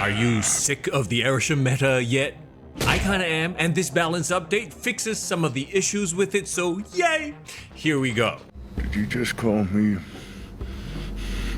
Are you sick of the Arishem meta yet? I kinda am, and this balance update fixes some of the issues with it, so yay! Here we go. Did you just call me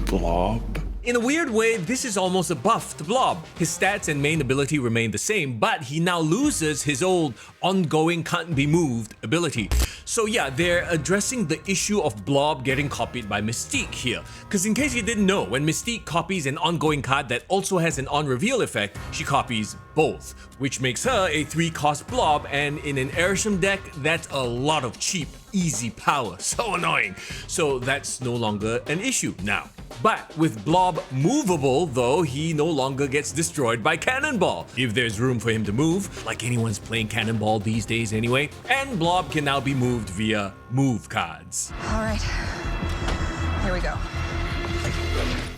Blob? In a weird way, this is almost a buff to Blob. His stats and main ability remain the same, but he now loses his old ongoing can't be moved ability. So yeah, they're addressing the issue of Blob getting copied by Mystique here. Cause in case you didn't know, when Mystique copies an ongoing card that also has an on-reveal effect, she copies both, which makes her a 3-cost Blob, and in an Arishem deck, that's a lot of cheap, easy power. So annoying. So that's no longer an issue now. But with Blob movable though, he no longer gets destroyed by Cannonball, if there's room for him to move, like anyone's playing Cannonball these days anyway, and Blob can now be moved via move cards. Alright, here we go.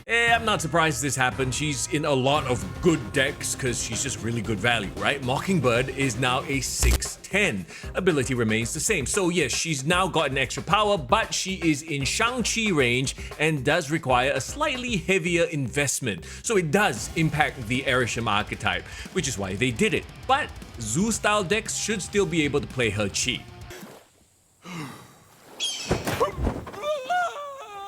I'm not surprised this happened. She's in a lot of good decks because she's just really good value, right? Mockingbird is now a 6/10. Ability remains the same. So yes, she's now got an extra power, but she is in Shang-Chi range and does require a slightly heavier investment. So it does impact the Arishem archetype, which is why they did it. But Zoo style decks should still be able to play her cheap.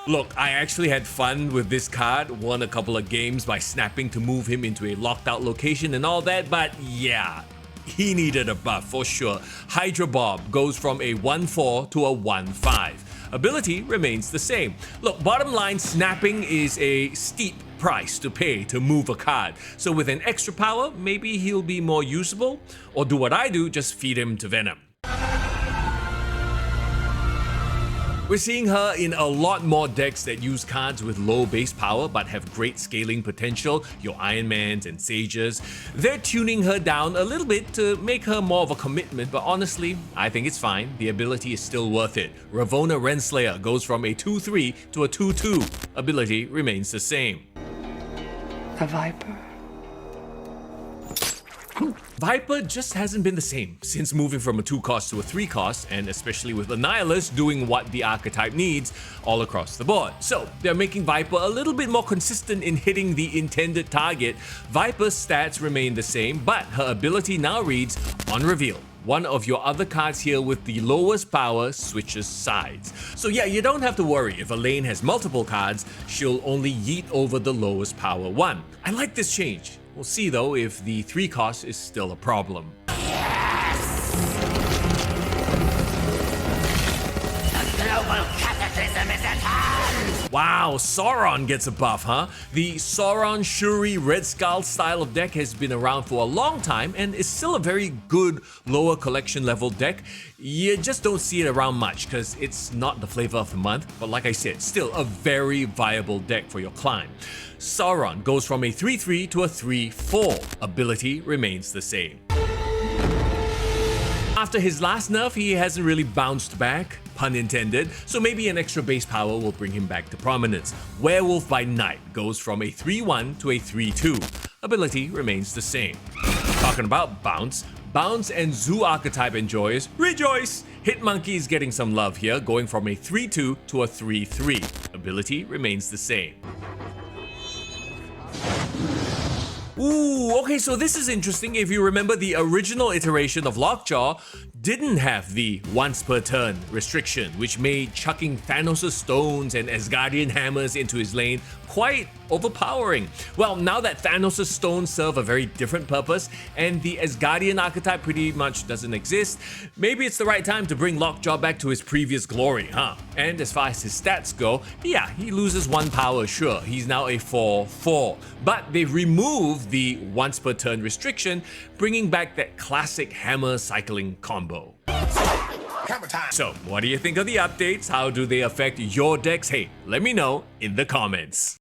Look, I actually had fun with this card, won a couple of games by snapping to move him into a locked out location and all that, but yeah, he needed a buff for sure. Hydra Bob goes from a 1/4 to a 1/5. Ability remains the same. Look, bottom line, snapping is a steep price to pay to move a card. So with an extra power, maybe he'll be more usable, or do what I do, just feed him to Venom. We're seeing her in a lot more decks that use cards with low base power but have great scaling potential, your Iron Mans and Sages. They're tuning her down a little bit to make her more of a commitment, but honestly, I think it's fine. The ability is still worth it. Ravonna Renslayer goes from a 2/3 to a 2/2. Ability remains the same. The Viper. Viper just hasn't been the same since moving from a 2-cost to a 3-cost, and especially with Annihilus doing what the archetype needs all across the board. So they're making Viper a little bit more consistent in hitting the intended target. Viper's stats remain the same, but her ability now reads, on reveal, one of your other cards here with the lowest power switches sides. So yeah, you don't have to worry if a lane has multiple cards, she'll only yeet over the lowest power one. I like this change. We'll see though if the 3-cost is still a problem. Yes! The global cataclysm is at hand! Wow, Sauron gets a buff, huh? The Sauron Shuri Red Skull style of deck has been around for a long time and is still a very good lower collection level deck. You just don't see it around much because it's not the flavor of the month, but like I said, still a very viable deck for your climb. Sauron goes from a 3/3 to a 3/4. Ability remains the same. After his last nerf, he hasn't really bounced back, pun intended, so maybe an extra base power will bring him back to prominence. Werewolf by Night goes from a 3/1 to a 3/2. Ability remains the same. Talking about bounce, Bounce and Zoo archetype enjoyers, rejoice! Hitmonkey is getting some love here, going from a 3/2 to a 3/3. Ability remains the same. Ooh, okay, so this is interesting. If you remember, the original iteration of Lockjaw didn't have the once per turn restriction, which made chucking Thanos' stones and Asgardian hammers into his lane quite overpowering. Well, now that Thanos' stones serve a very different purpose and the Asgardian archetype pretty much doesn't exist, maybe it's the right time to bring Lockjaw back to his previous glory, huh? And as far as his stats go, yeah, he loses 1 power, sure. He's now a 4/4. But they've removed the once per turn restriction, bringing back that classic hammer cycling combo. So, what do you think of the updates? How do they affect your decks? Hey, let me know in the comments.